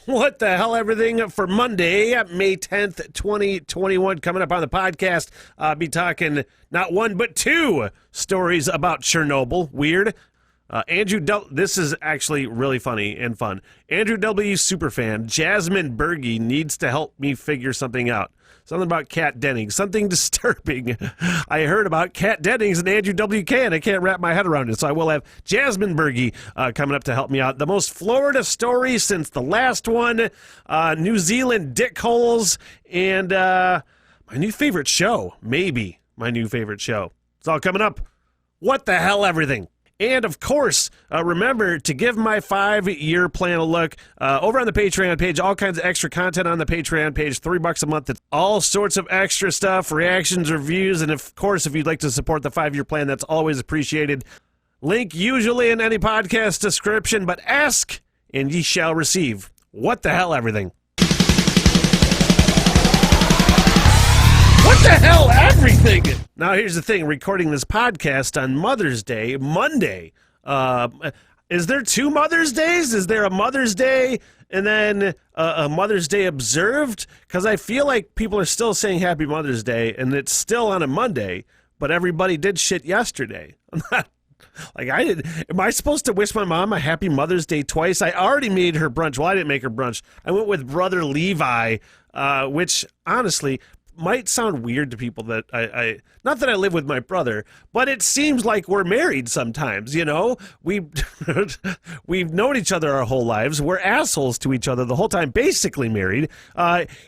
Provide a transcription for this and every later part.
What the hell, everything for Monday, May 10th, 2021. Coming up on the podcast, be talking not one, but two stories about Chernobyl. Weird. This is actually really funny and fun. Andrew W. Superfan, Jasmine Berge needs to help me figure something out. Something about Kat Dennings. Something disturbing I heard about Kat Dennings and Andrew W.K., and I can't wrap my head around it. So I will have Jasmine Berge coming up to help me out. The most Florida story since the last one. New Zealand dickholes. And my new favorite show. Maybe my new favorite show. It's all coming up. What the hell, everything. And, of course, remember to give my 5-year plan a look over on the Patreon page. All kinds of extra content on the Patreon page. $3 a month. It's all sorts of extra stuff, reactions, reviews. And, of course, if you'd like to support the 5-year plan, that's always appreciated. Link usually in any podcast description. But ask, and ye shall receive. What the hell, everything. What the hell, everything? Now, here's the thing. Recording this podcast on Mother's Day, Monday. Is there two Mother's Days? Is there a Mother's Day and then a Mother's Day observed? Because I feel like people are still saying Happy Mother's Day, and it's still on a Monday, but everybody did shit yesterday. I'm not... Like, I did. Am I supposed to wish my mom a Happy Mother's Day twice? I already made her brunch. Well, I didn't make her brunch. I went with Brother Levi, which, honestly... might sound weird to people that I not that I live with my brother, but it seems like we're married sometimes, you know? We've known each other our whole lives. We're assholes to each other the whole time, basically married.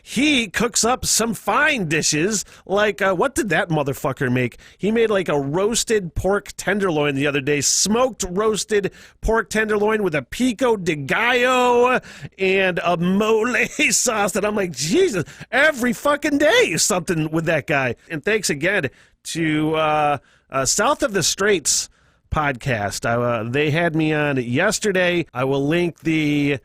He cooks up some fine dishes, like, what did that motherfucker make? He made like a roasted pork tenderloin the other day, smoked roasted pork tenderloin with a pico de gallo and a mole sauce that I'm like, Jesus, every fucking day something with that guy. And thanks again to South of the Straits podcast. They had me on yesterday. I will link the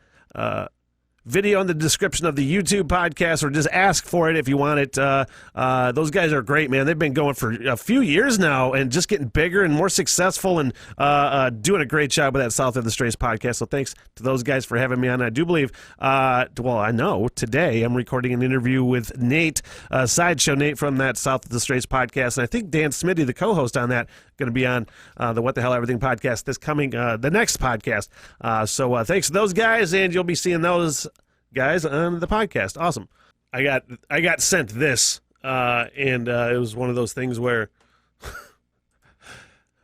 video in the description of the YouTube podcast, or just ask for it if you want it. Those guys are great, man. They've been going for a few years now and just getting bigger and more successful, and doing a great job with that South of the Straits podcast. So thanks to those guys for having me on. I do believe, well, I know today I'm recording an interview with Nate, Sideshow Nate from that South of the Straits podcast, and I think Dan Smitty, the co-host on that, going to be on the What the Hell Everything podcast this coming, the next podcast. So thanks to those guys, and you'll be seeing those guys on the podcast. Awesome. I got sent this, and it was one of those things where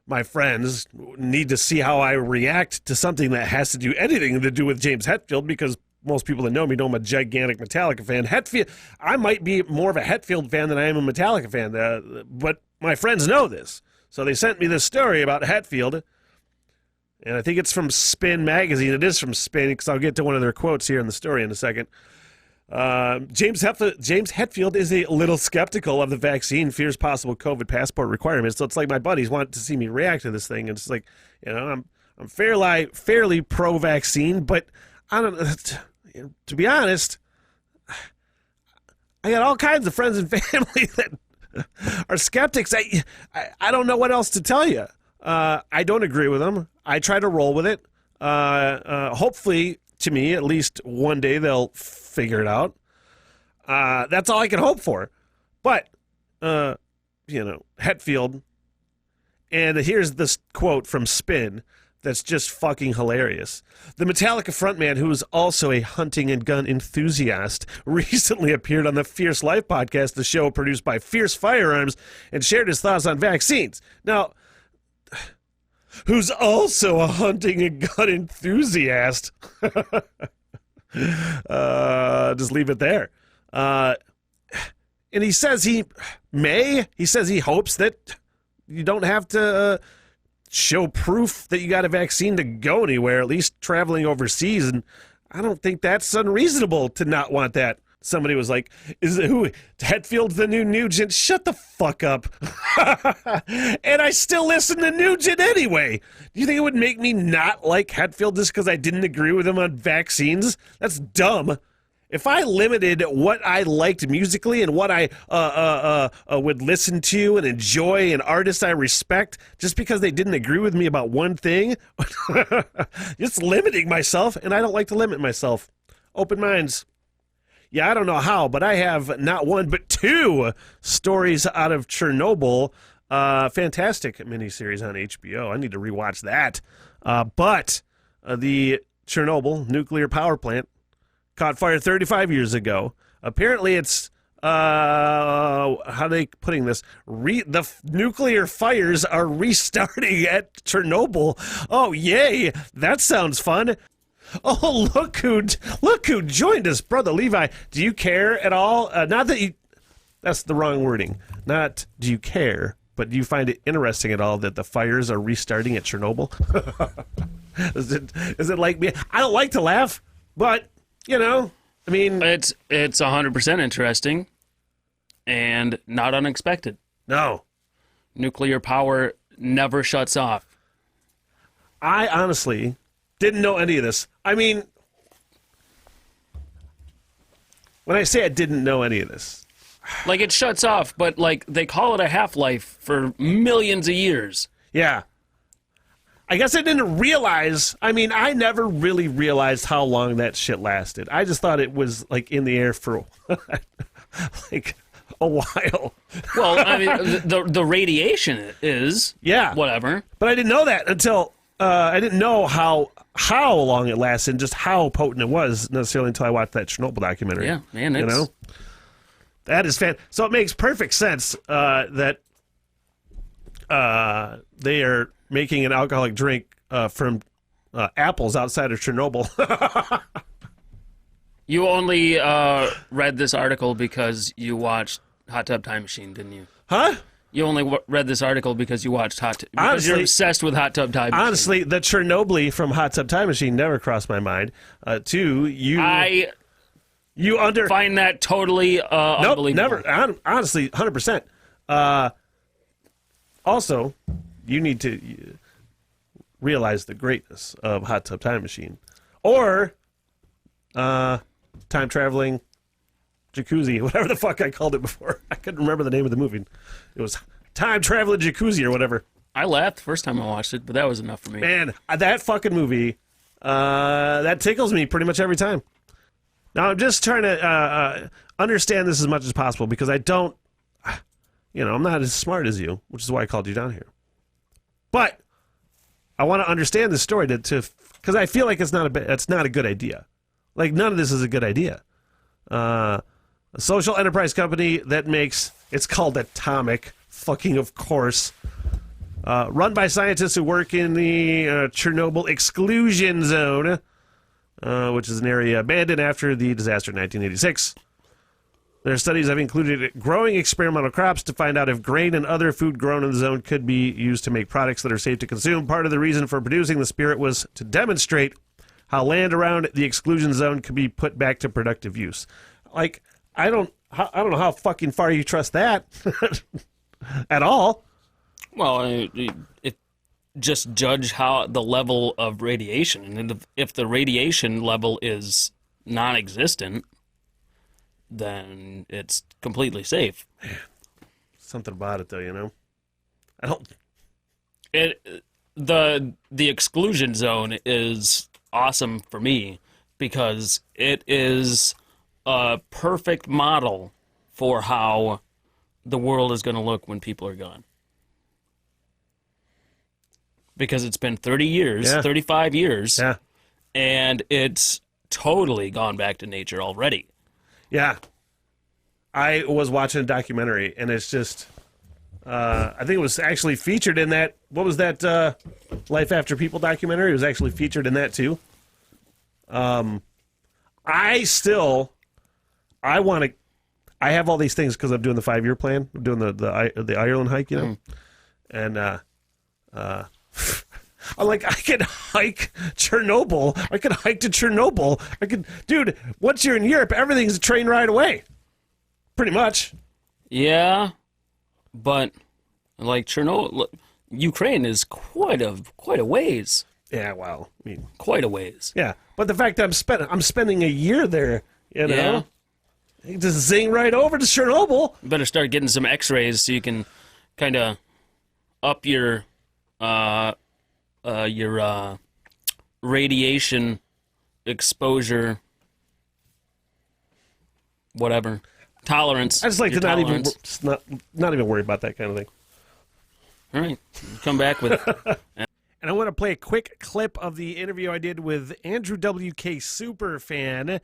my friends need to see how I react to something that has to do anything to do with James Hetfield, because most people that know me know I'm a gigantic Metallica fan. Hetfield, I might be more of a Hetfield fan than I am a Metallica fan, but my friends know this. So they sent me this story about Hetfield, and I think it's from Spin Magazine. It is from Spin, because I'll get to one of their quotes here in the story in a second. James Hetfield is a little skeptical of the vaccine, fears possible COVID passport requirements. So it's like my buddies want to see me react to this thing. And it's like, you know, I'm fairly pro-vaccine, but I don't. To be honest, I got all kinds of friends and family that are skeptics. I don't know what else to tell you. I don't agree with them. I try to roll with it. Hopefully, to me, at least one day they'll figure it out. That's all I can hope for. But, Hetfield, and here's this quote from Spin that's just fucking hilarious. The Metallica frontman, who is also a hunting and gun enthusiast, recently appeared on the Fierce Life podcast, the show produced by Fierce Firearms, and shared his thoughts on vaccines. Now, who's also a hunting and gun enthusiast. Just leave it there. And he says he says he hopes that you don't have to show proof that you got a vaccine to go anywhere, at least traveling overseas. And I don't think that's unreasonable to not want that. Somebody was like, Hetfield's the new Nugent? Shut the fuck up. And I still listen to Nugent anyway. Do you think it would make me not like Hetfield just because I didn't agree with him on vaccines? That's dumb. If I limited what I liked musically and what I would listen to and enjoy and artists I respect just because they didn't agree with me about one thing, just limiting myself, and I don't like to limit myself. Open minds. Yeah, I don't know how, but I have not one but two stories out of Chernobyl. Fantastic miniseries on HBO. I need to rewatch that. But the Chernobyl nuclear power plant caught fire 35 years ago. Apparently, it's how are they putting this? The nuclear fires are restarting at Chernobyl. Oh, yay! That sounds fun. Oh, look who joined us, Brother Levi. Do you care at all? Not that you. That's the wrong wording. Not do you care, but do you find it interesting at all that the fires are restarting at Chernobyl? Is it like me? I don't like to laugh, but I mean, it's 100% interesting and not unexpected. No, nuclear power never shuts off. I honestly didn't know any of this. I mean, when I say I didn't know any of this, like it shuts off, but like they call it a half-life for millions of years. Yeah. I guess I didn't realize. I mean, I never really realized how long that shit lasted. I just thought it was like in the air for like a while. Well, I mean, the radiation is whatever. But I didn't know that until I didn't know how long it lasted and just how potent it was necessarily until I watched that Chernobyl documentary. Yeah, man, that is so it makes perfect sense that they are making an alcoholic drink from apples outside of Chernobyl. You only read this article because you watched Hot Tub Time Machine, didn't you? Huh? You only read this article because you watched because honestly, you're obsessed with Hot Tub Time Machine. Honestly, the Chernobyl from Hot Tub Time Machine never crossed my mind. You find that totally unbelievable. Never. Honestly, 100%. Also, you need to realize the greatness of Hot Tub Time Machine, or time traveling jacuzzi, whatever the fuck I called it before. I couldn't remember the name of the movie. It was time traveling jacuzzi or whatever. I laughed the first time I watched it, but that was enough for me. Man, that fucking movie, that tickles me pretty much every time. Now I'm just trying to understand this as much as possible because I don't, I'm not as smart as you, which is why I called you down here. But I want to understand the story because I feel like it's not a good idea. Like none of this is a good idea. A social enterprise company that it's called Atomic, fucking of course, run by scientists who work in the Chernobyl exclusion zone, which is an area abandoned after the disaster in 1986. Their studies have included growing experimental crops to find out if grain and other food grown in the zone could be used to make products that are safe to consume. Part of the reason for producing the spirit was to demonstrate how land around the exclusion zone could be put back to productive use. Like, I don't know how fucking far you trust that at all. Well, just judge how the level of radiation, and if the radiation level is non-existent, then it's completely safe. Something about it, though, I don't. The exclusion zone is awesome for me because it is a perfect model for how the world is going to look when people are gone. Because it's been 30 years, 35 years, and it's totally gone back to nature already. Yeah. I was watching a documentary, and it's just, I think it was actually featured in that, what was that, Life After People documentary? It was actually featured in that, too. I have all these things because I'm doing the 5-year plan. I'm doing the Ireland hike, and I'm like, I can hike Chernobyl. I can hike to Chernobyl. Dude, once you're in Europe, everything's a train ride away. Pretty much. Yeah, but like Chernobyl, Ukraine is quite a ways. Yeah, well, I mean, quite a ways. Yeah, but the fact that I'm spending a year there, you just zing right over to Chernobyl. You better start getting some X-rays so you can kind of up your radiation exposure whatever. Tolerance. I just like your to tolerance. not even worry about that kind of thing. All right. Come back with. And I want to play a quick clip of the interview I did with Andrew WK Superfan,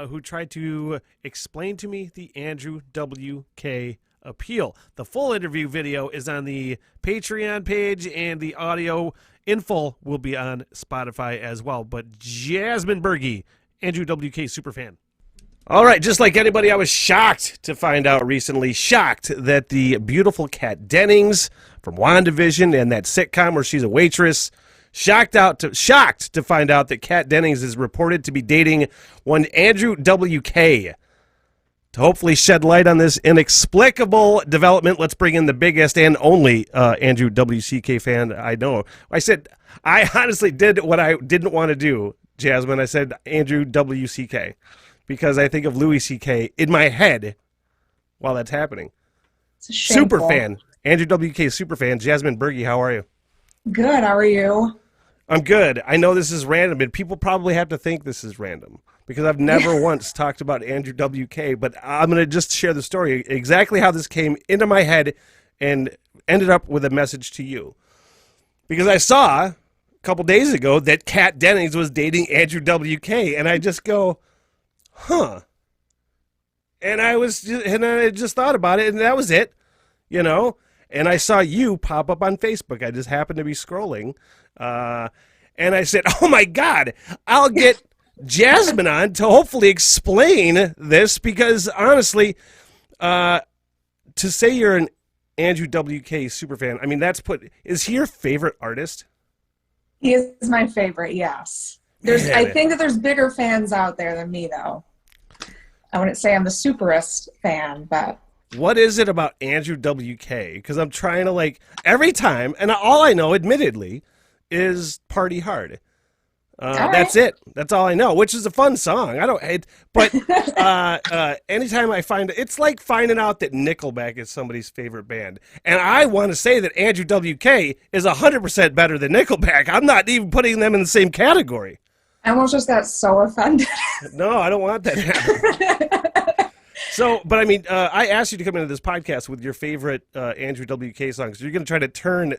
who tried to explain to me the Andrew WK appeal. The full interview video is on the Patreon page, and the audio in full will be on Spotify as well. But Jasmine Berge, Andrew WK Superfan. All right, just like anybody, I was shocked to find out recently, shocked that the beautiful Kat Dennings from WandaVision and that sitcom where she's a waitress, shocked to find out that Kat Dennings is reported to be dating one Andrew WK. To hopefully shed light on this inexplicable development, let's bring in the biggest and only Andrew WCK fan I know. I honestly did what I didn't want to do, Jasmine. I said Andrew WCK. Because I think of Louis C.K. in my head while that's happening. Super fan. Andrew W.K. super fan. Jasmine Berge, how are you? Good, how are you? I'm good. I know this is random, and people probably have to think this is random because I've never once talked about Andrew W.K., but I'm going to just share the story, exactly how this came into my head and ended up with a message to you. Because I saw a couple days ago that Kat Dennings was dating Andrew W.K., and I just go, huh. And I just thought about it, and that was it, you know. And I saw you pop up on Facebook. I just happened to be scrolling, and I said, "Oh my God, I'll get Jasmine on to hopefully explain this." Because honestly, to say you're an Andrew WK superfan, I mean, is he your favorite artist? He is my favorite, yes. I think that there's bigger fans out there than me, though. I wouldn't say I'm the superest fan, but... What is it about Andrew WK? Because I'm trying to, every time, and all I know, admittedly, is Party Hard. That's it. That's all I know, which is a fun song. But anytime I it's like finding out that Nickelback is somebody's favorite band. And I want to say that Andrew WK is 100% better than Nickelback. I'm not even putting them in the same category. I almost just got so offended. No, I don't want that to happen. So, but I mean, I asked you to come into this podcast with your favorite Andrew WK songs. You're going to try to turn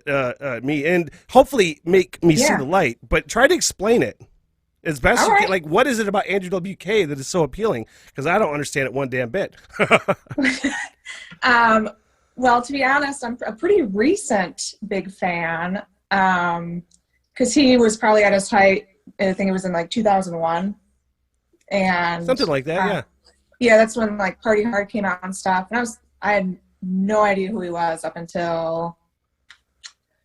me and hopefully make me see the light, but try to explain it as best you can. Like, what is it about Andrew WK that is so appealing? Because I don't understand it one damn bit. Well, to be honest, I'm a pretty recent big fan because he was probably at his height. I think it was in 2001. And something like that, yeah. Yeah, that's when Party Hard came out and stuff. And I had no idea who he was up until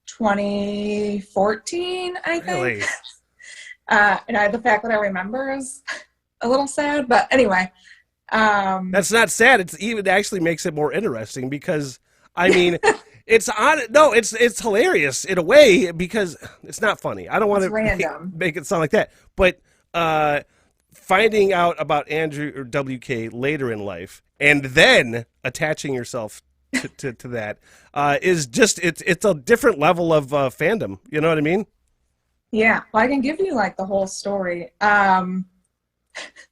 2014, I think. Really? And the fact that I remember is a little sad, but anyway. That's not sad. It even actually makes it more interesting because, I mean, it's hilarious in a way because it's not funny. I don't want to make it sound like that, but finding out about Andrew or WK later in life and then attaching yourself to that is just it's a different level of fandom. You know what I mean? Yeah. Well, I can give you the whole story.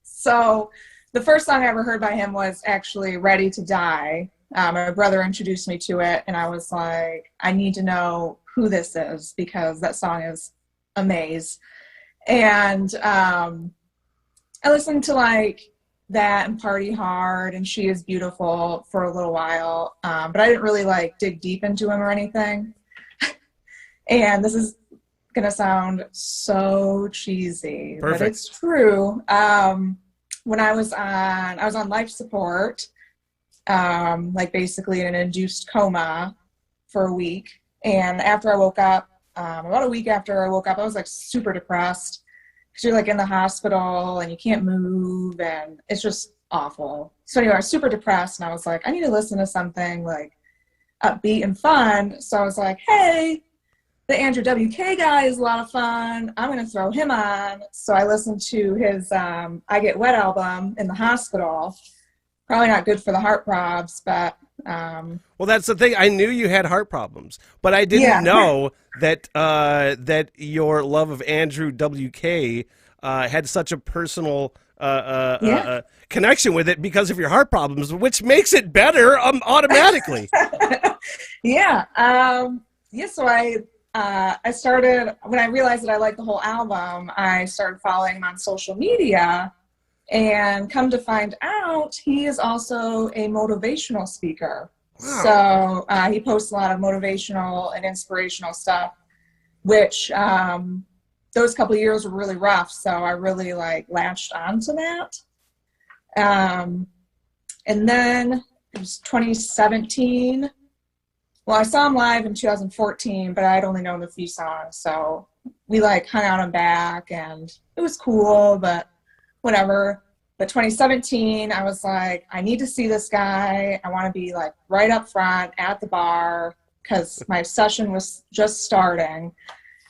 So the first song I ever heard by him was actually "Ready to Die." My brother introduced me to it, and I was like, I need to know who this is because that song is amazing. And I listened to that and Party Hard and She Is Beautiful for a little while, but I didn't really dig deep into him or anything. And this is gonna sound so cheesy, but it's true. When I was on life support, basically in an induced coma for a week, and after I woke up, about a week after I woke up, I was super depressed. Because you're in the hospital and you can't move and it's just awful. So anyway, I was super depressed and I was like, I need to listen to something upbeat and fun. So I was like, hey, the Andrew WK guy is a lot of fun. I'm going to throw him on. So I listened to his I Get Wet album in the hospital. Probably not good for the heart probs, but... well, that's the thing. I knew you had heart problems, but I didn't know that that your love of Andrew WK had such a personal. Because connection with it because of your heart problems, which makes it better automatically. Yeah. So I started, when I realized that I liked the whole album, I started following him on social media, and come to find out he is also a motivational speaker. Wow. So he posts a lot of motivational and inspirational stuff, which those couple of years were really rough. So I really latched onto that. And then it was 2017. Well, I saw him live in 2014, but I'd only known a few songs. So we hung out and back, and it was cool, but whatever. But 2017, I was like, I need to see this guy. I want to be right up front at the bar, because my session was just starting.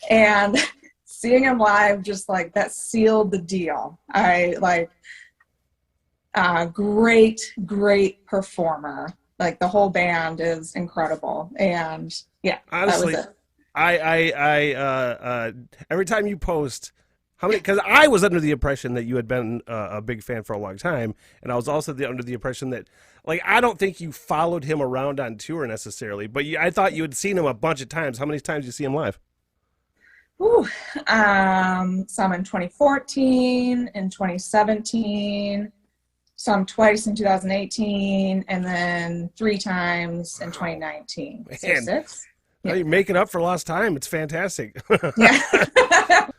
And seeing him live, just that sealed the deal. Great performer. The whole band is incredible. And yeah, honestly, that was it. Every time you post, because I was under the impression that you had been a big fan for a long time, and I was also under the impression that, I don't think you followed him around on tour necessarily, but I thought you had seen him a bunch of times. How many times did you see him live? Some in 2014, in 2017, some twice in 2018, and then 3 times in 2019. Man. So 6. Yeah. You're making up for lost time. It's fantastic. Yeah.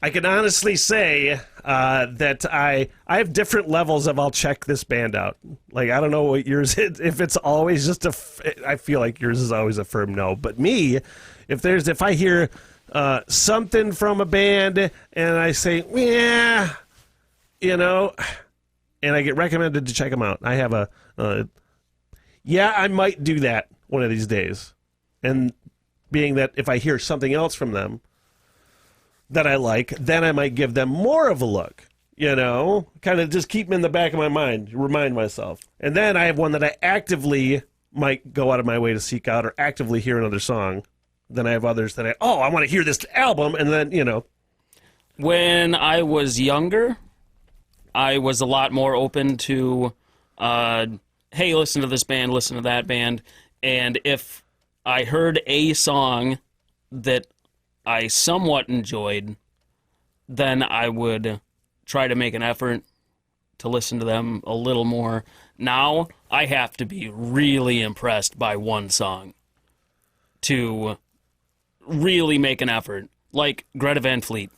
I can honestly say that I have different levels of I'll check this band out. I don't know what yours is. If it's always just I feel like yours is always a firm no. But me, if I hear something from a band and I say, yeah, and I get recommended to check them out, I have I might do that one of these days. And being that if I hear something else from them that I like, then I might give them more of a look, kind of just keep them in the back of my mind, remind myself. And then I have one that I actively might go out of my way to seek out or actively hear another song. Then I have others that I want to hear this album, and then, When I was younger, I was a lot more open to, hey, listen to this band, listen to that band. And if I heard a song that I somewhat enjoyed, then I would try to make an effort to listen to them a little more. Now, I have to be really impressed by one song to really make an effort. Like Greta Van Fleet.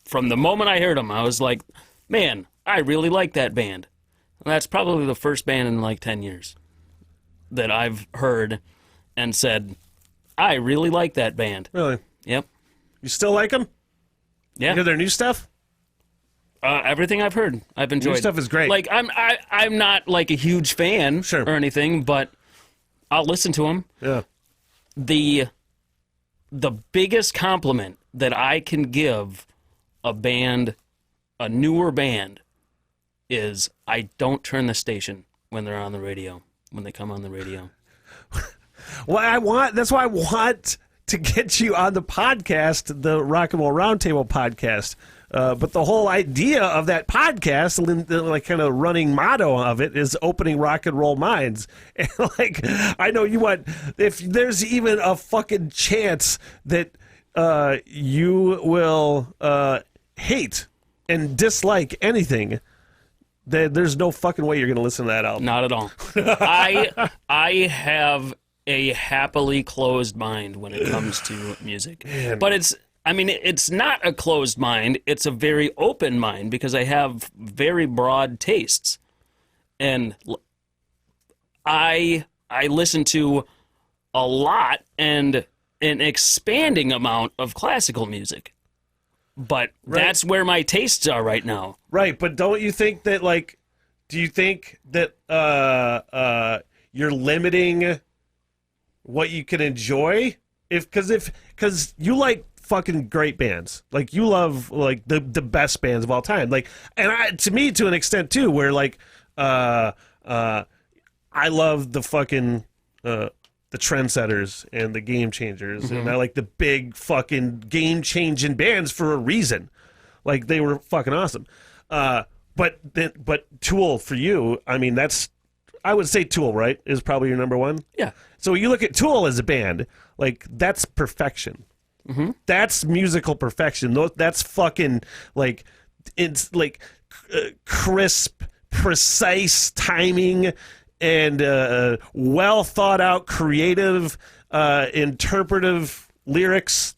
From the moment I heard them, I was like, man, I really like that band. And that's probably the first band in 10 years that I've heard and said, I really like that band. Really? Yep. You still like them? Yeah. You hear their new stuff? Everything I've heard, I've enjoyed. New stuff is great. I'm not a huge fan or anything, but I'll listen to them. Yeah. The biggest compliment that I can give a newer band, is I don't turn the station when they're on the radio, when they come on the radio. Well, that's why I want to get you on the podcast, the Rock and Roll Roundtable podcast. But the whole idea of that podcast, the kind of running motto of it, is opening rock and roll minds. And I know you want, if there's even a fucking chance that you will hate and dislike anything, there's no fucking way you're going to listen to that album. Not at all. I have a happily closed mind when it comes to music. Man. But it's not a closed mind. It's a very open mind because I have very broad tastes. And I listen to a lot and an expanding amount of classical music. But that's where my tastes are right now. Right, but don't you think that, do you think that you're limiting what you can enjoy? Because you like fucking great bands. You love, the best bands of all time. To me, to an extent, too, where, I love the fucking... the trendsetters and the game changers, and I like the big fucking game changing bands for a reason. Like they were fucking awesome. But Tool for you, I mean, I would say Tool, right, is probably your number one. Yeah. So you look at Tool as a band, like that's perfection. Mm-hmm. That's musical perfection. That's fucking like it's like crisp, precise timing and well thought out, creative, interpretive lyrics.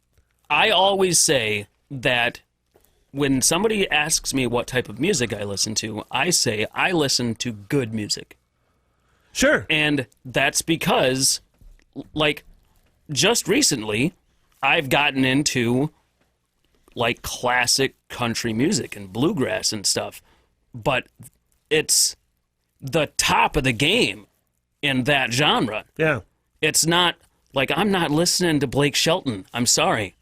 I always say that when somebody asks me what type of music I listen to, I say I listen to good music. Sure. And that's because, like, just recently, I've gotten into, like, classic country music and bluegrass and stuff. But it's the top of the game in that genre. Yeah. It's not, like, I'm not listening to Blake Shelton. I'm sorry.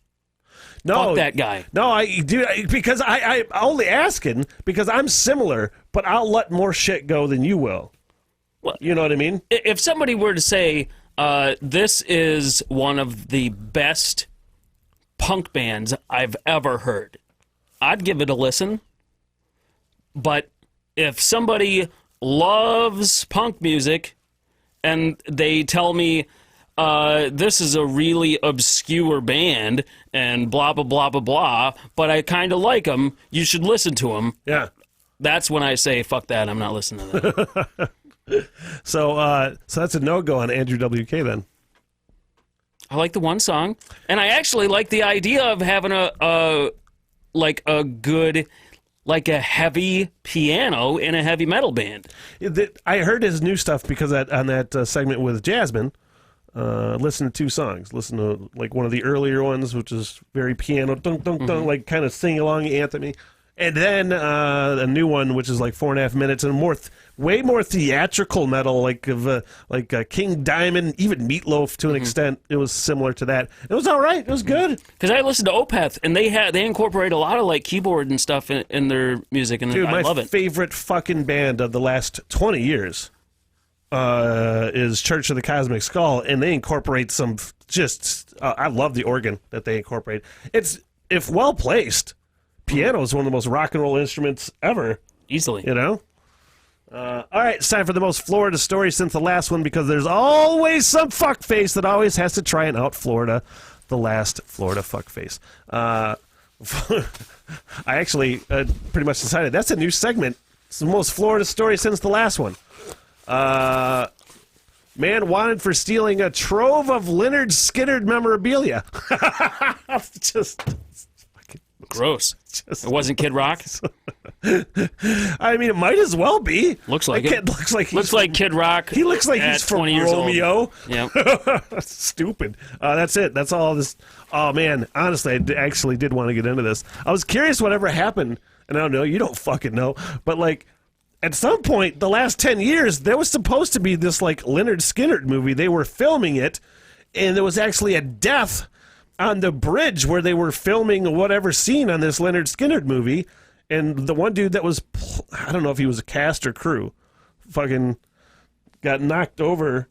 No, Fuck that guy. No, I do because I only asking because I'm similar, but I'll let more shit go than you will. Well, you know what I mean? If somebody were to say, this is one of the best punk bands I've ever heard, I'd give it a listen. But if somebody loves punk music and they tell me, this is a really obscure band and blah, blah, blah, blah, blah, but I kind of like them, you should listen to them. Yeah. That's when I say, fuck that, I'm not listening to that. So that's a no-go on Andrew WK then. I like the one song, and I actually like the idea of having a good, like a heavy piano in a heavy metal band. I heard his new stuff because on that segment with Jasmine, listen to two songs. Listen to like one of the earlier ones, which is very piano, dunk, dunk, dunk, like kind of sing-along anthem-y. And then a new one, which is like 4.5 minutes, and way more theatrical metal, like King Diamond, even Meatloaf to an extent. It was similar to that. It was all right. It was good. Because I listened to Opeth, and they incorporate a lot of like keyboard and stuff in their music, and Dude, I love it. my favorite fucking band of the last 20 years is Church of the Cosmic Skull, and they incorporate some I love the organ that they incorporate. It's, if well placed, piano is one of the most rock and roll instruments ever. Easily. You know? All right, it's time for the most Florida story since the last one, because there's always some fuckface that always has to try and out Florida the last Florida fuckface. I actually pretty much decided that's a new segment. It's the most Florida story since the last one. Man wanted for stealing a trove of Lynyrd Skynyrd memorabilia. Just gross. It wasn't Kid Rock. I mean, it might as well be. Looks like it. Looks like Kid Rock. He looks like he's from 20 years Romeo. old. Yeah. Stupid. That's it. That's all this. Oh man, honestly, I actually did want to get into this. I was curious whatever happened, and I don't know. You don't fucking know, but like. At some point, the last 10 years, there was supposed to be this like Lynyrd Skynyrd movie. They were filming it, and there was actually a death on the bridge where they were filming whatever scene on this Lynyrd Skynyrd movie. And the one dude that was, I don't know if he was a cast or crew, fucking got knocked over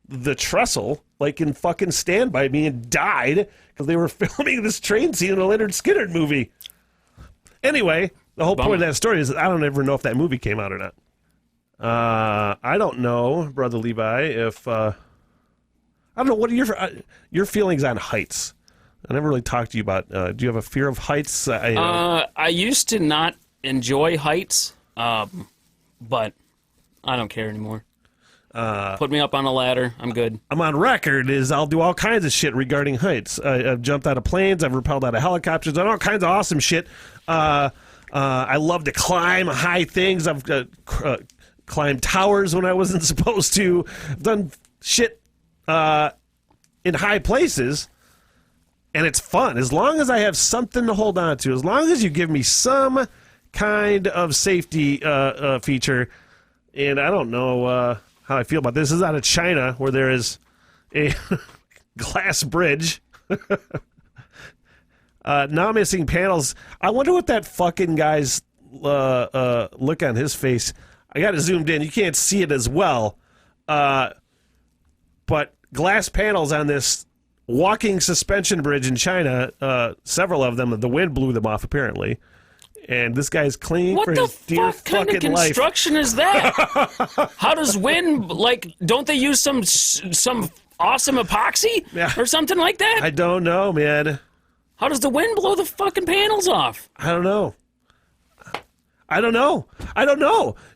the trestle, like in fucking Stand By Me, and died because they were filming this train scene in a Lynyrd Skynyrd movie. Anyway, the whole point of that story is that I don't ever know if that movie came out or not. I don't know, Brother Levi, if I don't know, what are your feelings on heights? I never really talked to you about. Do you have a fear of heights? I used to not enjoy heights, but I don't care anymore. Put me up on a ladder. I'm good. I'm on record as I'll do all kinds of shit regarding heights. I've jumped out of planes. I've rappelled out of helicopters. Done all kinds of awesome shit. I love to climb high things. I've climbed towers when I wasn't supposed to. I've done shit in high places, and it's fun. As long as I have something to hold on to, as long as you give me some kind of safety feature, and I don't know how I feel about this. This is out of China, where there is a glass bridge. Now missing panels. I wonder what that fucking guy's look on his face. I got it zoomed in. You can't see it as well. But glass panels on this walking suspension bridge in China, several of them, the wind blew them off apparently. and this guy's clinging What for the his dear fuck kind of fucking life. construction is that? How does wind, like, don't they use some awesome epoxy or something like that? I don't know, man. How does the wind blow the fucking panels off? I don't know.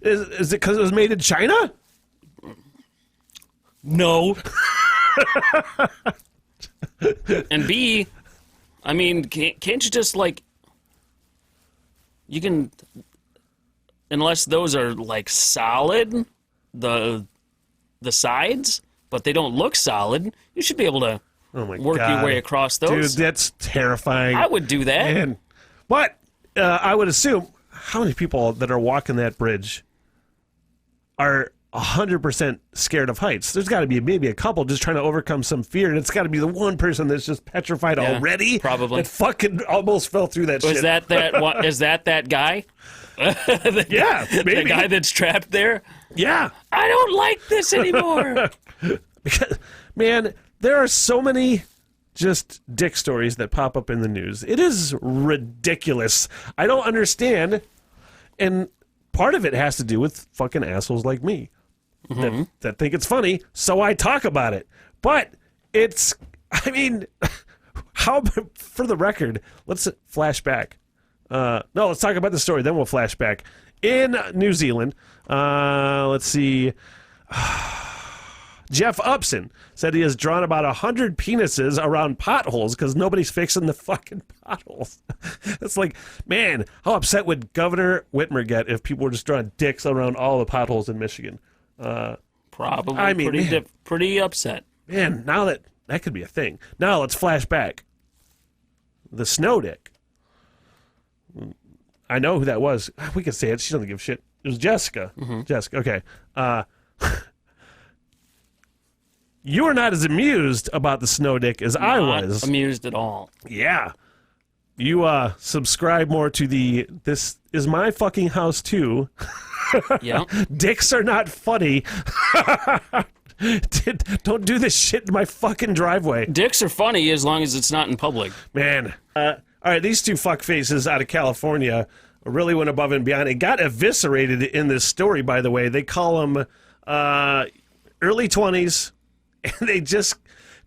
Is it because it was made in China? No. And B, I mean, can't you just, like, you can, unless those are, like, solid, the sides, but they don't look solid, you should be able to work your way across those. Dude, that's terrifying. I would do that. Man. But I would assume, how many people that are walking that bridge are 100% scared of heights? There's got to be maybe a couple just trying to overcome some fear, and it's got to be the one person that's just petrified already. Probably. That fucking almost fell through that shit. Is that that guy? Yeah, maybe. The guy that's trapped there? Yeah. I don't like this anymore. Because, man, there are so many just dick stories that pop up in the news. It is ridiculous. I don't understand. And part of it has to do with fucking assholes like me that think it's funny, so I talk about it. But it's, I mean, how, for the record, let's flash back. No, let's talk about the story, then we'll flash back. In New Zealand, let's see, Jeff Upson said he has drawn about 100 penises around potholes because nobody's fixing the fucking potholes. It's like, man, how upset would Governor Whitmer get if people were just drawing dicks around all the potholes in Michigan? Probably. I mean, pretty upset. Man, now that could be a thing. Now let's flash back. The snow dick. I know who that was. We can say it. She doesn't give a shit. It was Jessica. Jessica. Okay. You are not as amused about the snow dick as I was. Not amused at all. Yeah. You subscribe more to the "this is my fucking house too." Yeah. Dicks are not funny. Don't do this shit in my fucking driveway. Dicks are funny as long as it's not in public. Man. All right, these two fuckfaces out of California really went above and beyond. It got eviscerated in this story, by the way. They call them early 20s. And they just,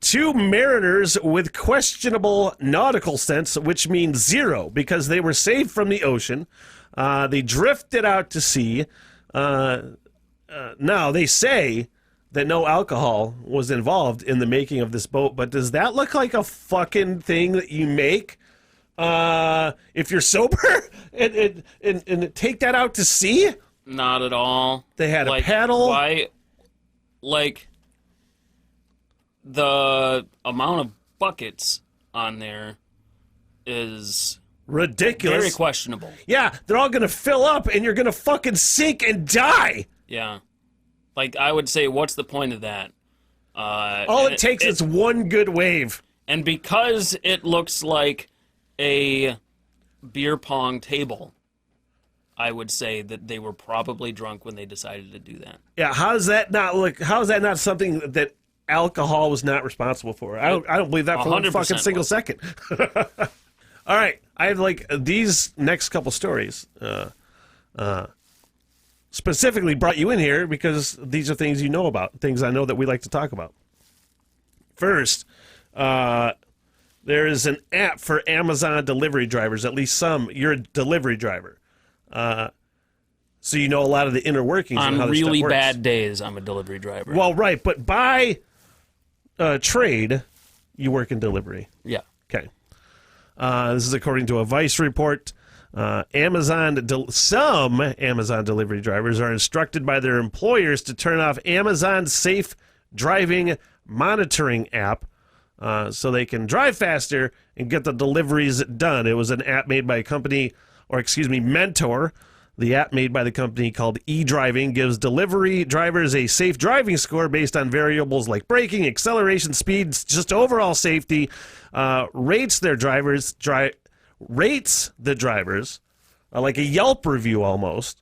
two mariners with questionable nautical sense, which means zero, because they were saved from the ocean. They drifted out to sea. Now, they say that no alcohol was involved in the making of this boat, but does that look like a fucking thing that you make if you're sober and take that out to sea? Not at all. They had a paddle. Why? Like, the amount of buckets on there is ridiculous. Very questionable. Yeah, they're all going to fill up and you're going to fucking sink and die. Yeah. Like, I would say, what's the point of that? All it takes is one good wave. And because it looks like a beer pong table, I would say that they were probably drunk when they decided to do that. Yeah, how is that not something that alcohol was not responsible for? I don't believe that for one fucking single second. All right, I have like these next couple stories specifically brought you in here because these are things you know about, things I know that we like to talk about. First, there is an app for Amazon delivery drivers, at least some. You're a delivery driver. So you know a lot of the inner workings on of how this really stuff works. bad days, I'm a delivery driver. Well, right, but by trade, you work in delivery. Yeah. Okay. This is according to a Vice report. Some Amazon delivery drivers are instructed by their employers to turn off Amazon's safe driving monitoring app so they can drive faster and get the deliveries done. It was an app made by a company, Mentor. The app made by the company called eDriving gives delivery drivers a safe driving score based on variables like braking, acceleration, speeds, just overall safety. Rates the drivers like a Yelp review almost,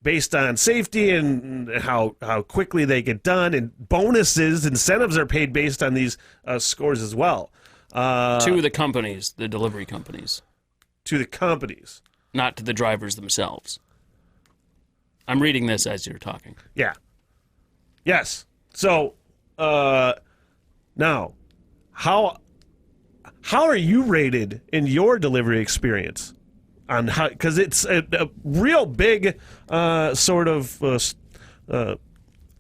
based on safety and how quickly they get done, and bonuses, incentives are paid based on these scores as well. To the companies, the delivery companies. To the companies. not to the drivers themselves. I'm reading this as you're talking. Yeah. Yes. So, now, how are you rated in your delivery experience? On how, because it's a real big sort of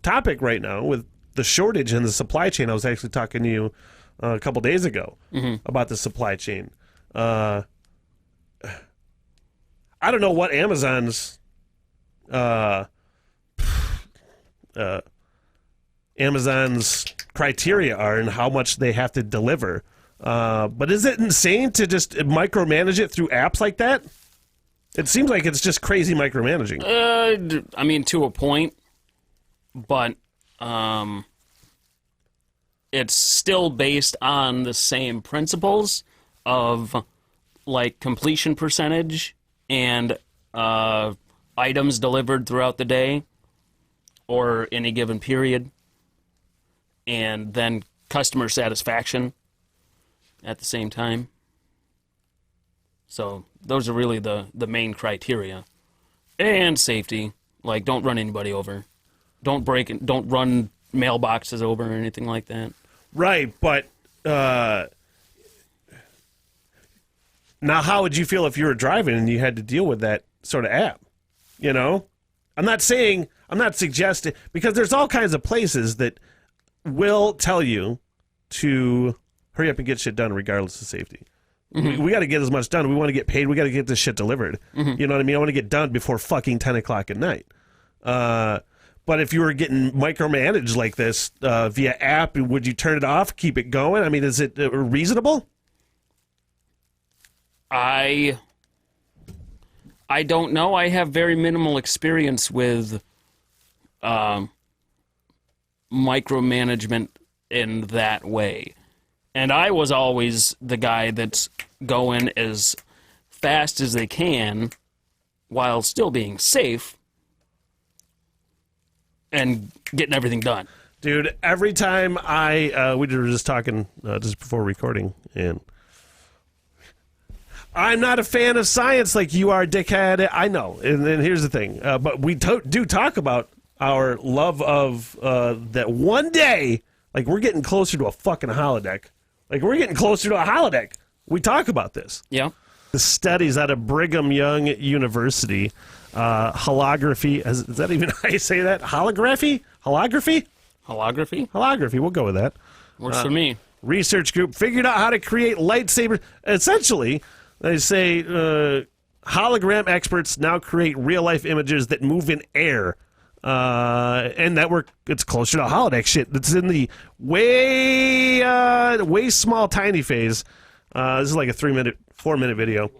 topic right now with the shortage in the supply chain. I was actually talking to you a couple days ago about the supply chain. I don't know what Amazon's criteria are and how much they have to deliver. But is it insane to just micromanage it through apps like that? It seems like it's just crazy micromanaging. I mean, to a point, but it's still based on the same principles of like completion percentage and items delivered throughout the day or any given period, and then customer satisfaction at the same time. So those are really the main criteria. And safety, like don't run anybody over. Don't run mailboxes over or anything like that. Right, but now how would you feel if you were driving and you had to deal with that sort of app? You know? I'm not suggesting, because there's all kinds of places that will tell you to hurry up and get shit done regardless of safety. We got to get as much done. We want to get paid. We got to get this shit delivered. You know what I mean? I want to get done before fucking 10 o'clock at night. But if you were getting micromanaged like this via app, would you turn it off, keep it going? I mean, is it reasonable? I don't know. I have very minimal experience with micromanagement in that way. And I was always the guy that's going as fast as they can while still being safe and getting everything done. Dude, every time we were just talking just before recording, and I'm not a fan of science like you are, dickhead. I know. And then here's the thing. But we do talk about our love of that one day, like we're getting closer to a fucking holodeck. Like we're getting closer to a holodeck. We talk about this. Yeah. The studies out of Brigham Young University, holography, is that even how you say that? Holography? Holography? Holography? Holography, we'll go with that. Works for me. Research group figured out how to create lightsabers. Essentially, they say hologram experts now create real-life images that move in air. And it's closer to holodeck shit. It's in the way small, tiny phase. This is like a 4-minute video.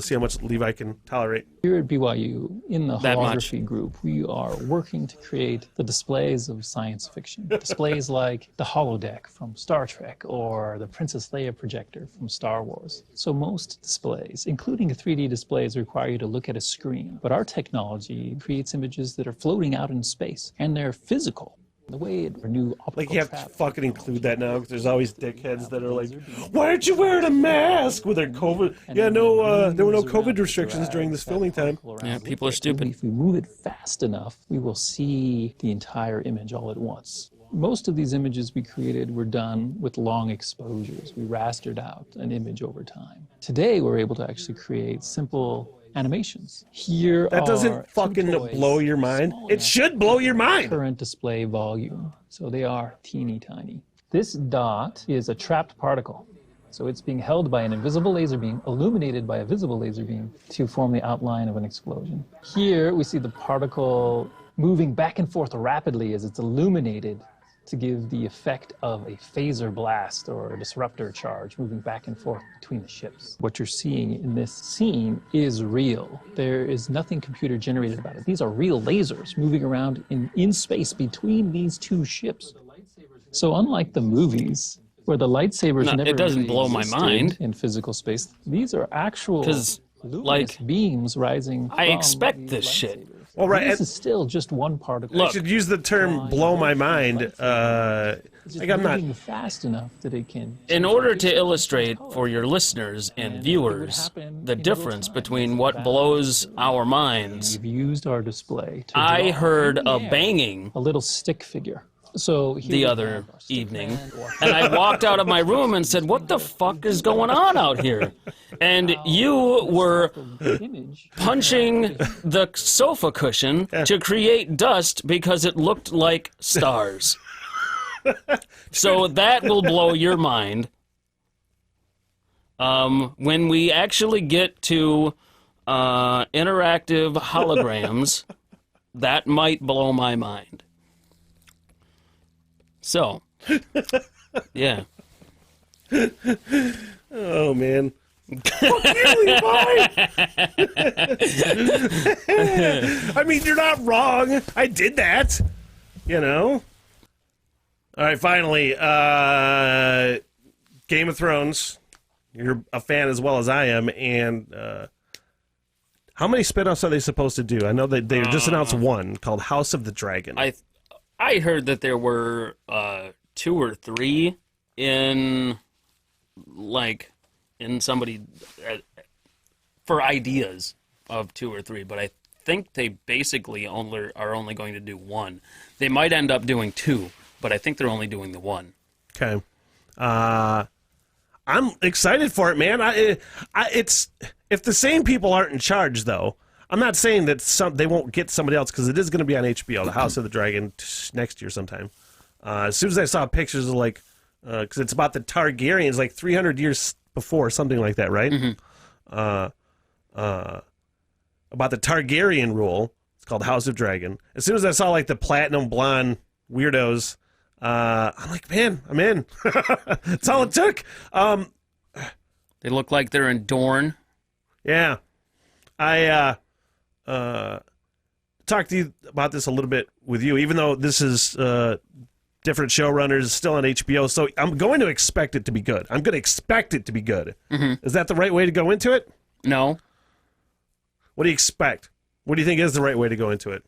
See how much Levi can tolerate. Here at BYU, in the That holography group, we are working to create the displays of science fiction. Displays like the holodeck from Star Trek or the Princess Leia projector from Star Wars. So most displays, including 3D displays, require you to look at a screen. But our technology creates images that are floating out in space, and they're physical. The way it renew optical Like you have to traffic. fucking include that now, because there's always dickheads that are like, "Why aren't you wearing a mask?" with their COVID. Yeah, no, there were no COVID restrictions during this filming time. Yeah, people are stupid. If we move it fast enough, we will see the entire image all at once. Most of these images we created were done with long exposures. We rastered out an image over time. Today, we're able to actually create simple animations. Here That are doesn't two fucking toys blow your mind. small It enough should blow your mind. current display volume. So they are teeny tiny. This dot is a trapped particle. So it's being held by an invisible laser beam, illuminated by a visible laser beam to form the outline of an explosion. Here we see the particle moving back and forth rapidly as it's illuminated to give the effect of a phaser blast or a disruptor charge moving back and forth between the ships. What you're seeing in this scene is real. There is nothing computer generated about it. These are real lasers moving around in space between these two ships. So unlike the movies, where the lightsabers No, never it doesn't really blow my existed mind. in physical space, these are actual 'Cause, luminous like, beams rising I from expect these this shit. lightsabers. Well, right, This and- is still just one particle. I should use the term "blow my mind" It's just Like, I'm not- moving fast enough that it can. In change order location, to change illustrate color. for your listeners and And it would viewers happen the in real difference time. between It's what fast. blows our minds, We've used our display to I draw heard in the a air banging a little stick figure. So here the we other have our stick evening, man or- and I walked out of my room and said, "What the fuck is going on out here?" And you were image. punching the sofa cushion to create dust because it looked like stars. So that will blow your mind. When we actually get to interactive holograms, that might blow my mind. So, yeah. Oh man. Fuck you, Levi! I mean, you're not wrong. I did that. You know? All right, finally, Game of Thrones. You're a fan as well as I am, and how many spinoffs are they supposed to do? I know that they just announced one called House of the Dragon. I heard that there were 2 or 3 in somebody for ideas of 2 or 3, but I think they basically are only going to do 1. They might end up doing 2, but I think they're only doing the 1. Okay. I'm excited for it, man. It's if the same people aren't in charge, though. I'm not saying that they won't get somebody else because it is going to be on HBO, The House of the Dragon, next year sometime. As soon as I saw pictures of because it's about the Targaryens, like 300 years before, something like that, right? Mm-hmm. About the Targaryen rule. It's called House of Dragon. As soon as I saw the platinum blonde weirdos, I'm like, man, I'm in. That's all it took. They look like they're in Dorne. Yeah. I talked to you about this a little bit with you, even though this is different showrunners still on HBO. So I'm going to expect it to be good. I'm going to expect it to be good. Mm-hmm. Is that the right way to go into it? No. What do you expect? What do you think is the right way to go into it?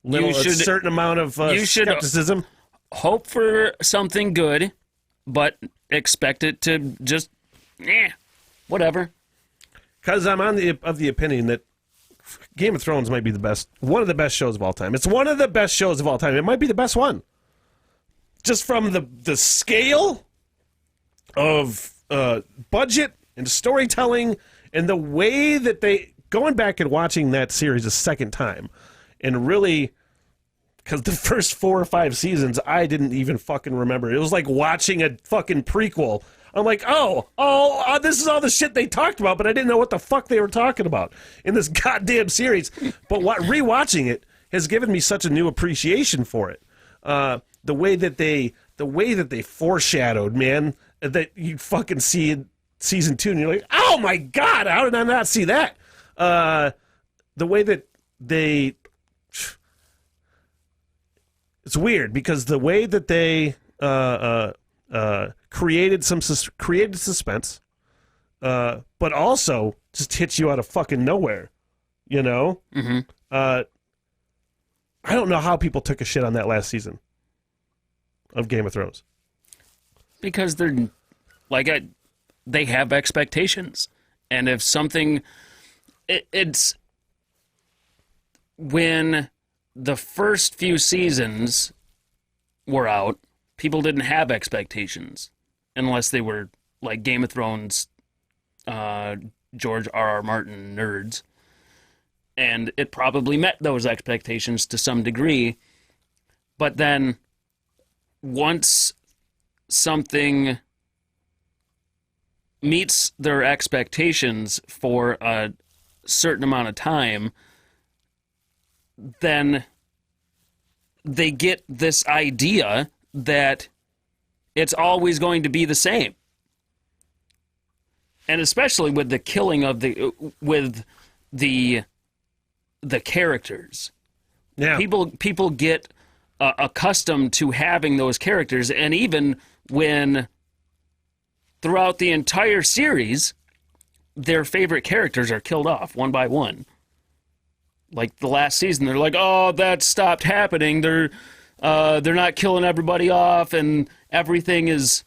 A certain amount of skepticism? Hope for something good, but expect it to just, whatever. Because I'm of the opinion that Game of Thrones might be one of the best shows of all time. It's one of the best shows of all time. It might be the best one. Just from the scale of budget and storytelling and the way that going back and watching that series a second time and really, because the first 4 or 5 seasons I didn't even fucking remember. It was like watching a fucking prequel. I'm like, this is all the shit they talked about, but I didn't know what the fuck they were talking about in this goddamn series. But rewatching it has given me such a new appreciation for it. The way that they foreshadowed, man, that you fucking see in season 2, and you're like, oh my god, how did I not see that? The way that they, it's weird because the way that they created suspense, but also just hits you out of fucking nowhere, you know? Mm-hmm. I don't know how people took a shit on that last season of Game of Thrones. Because they're they have expectations, and if something, it's when the first few seasons were out, people didn't have expectations unless they were like Game of Thrones, George R.R. Martin nerds. And it probably met those expectations to some degree. But then once something meets their expectations for a certain amount of time, then they get this idea that it's always going to be the same. And especially with the killing of the characters. Yeah. People get accustomed to having those characters, and even when throughout the entire series their favorite characters are killed off one by one. Like the last season, they're like, oh, that stopped happening. they're not killing everybody off, and everything is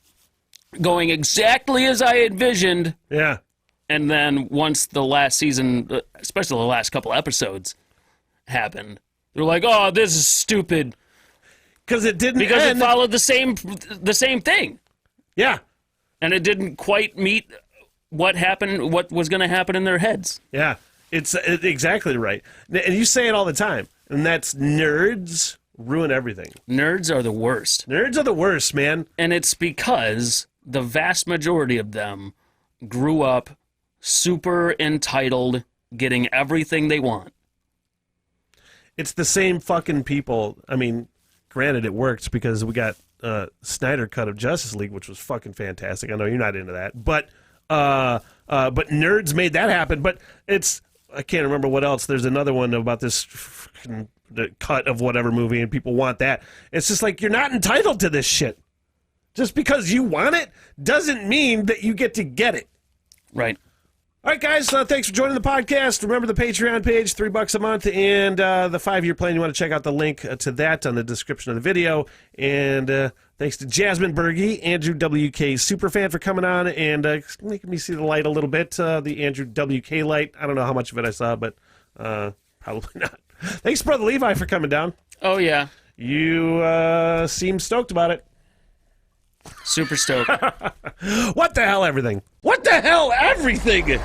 going exactly as I envisioned. Yeah. And then once the last season, especially the last couple episodes, happened, they're like, "Oh, this is stupid," Because it didn't because end. it followed the same thing, Yeah. and it didn't quite meet what happened, what was going to happen in their heads. Yeah. It's exactly right. And you say it all the time. And that's nerds ruin everything. Nerds are the worst, Nerds are the worst, man. and it's because the vast majority of them grew up super entitled, getting everything they want. It's the same fucking people. I mean, granted, it works because we got Snyder cut of Justice League, which was fucking fantastic. I know you're not into that, but nerds made that happen. But I can't remember what else. There's another one about this fucking cut of whatever movie, and people want that. It's just like, you're not entitled to this shit. Just because you want it doesn't mean that you get to get it. Right. All right, guys, thanks for joining the podcast. Remember the Patreon page, $3 a month, and the 5-year plan. You want to check out the link to that on the description of the video. And thanks to Jasmine Berge, Andrew WK Superfan, for coming on and making me see the light a little bit, the Andrew WK light. I don't know how much of it I saw, but probably not. Thanks, Brother Levi, for coming down. Oh, yeah. You seem stoked about it. Super stoked. What the hell, everything? What the hell, everything?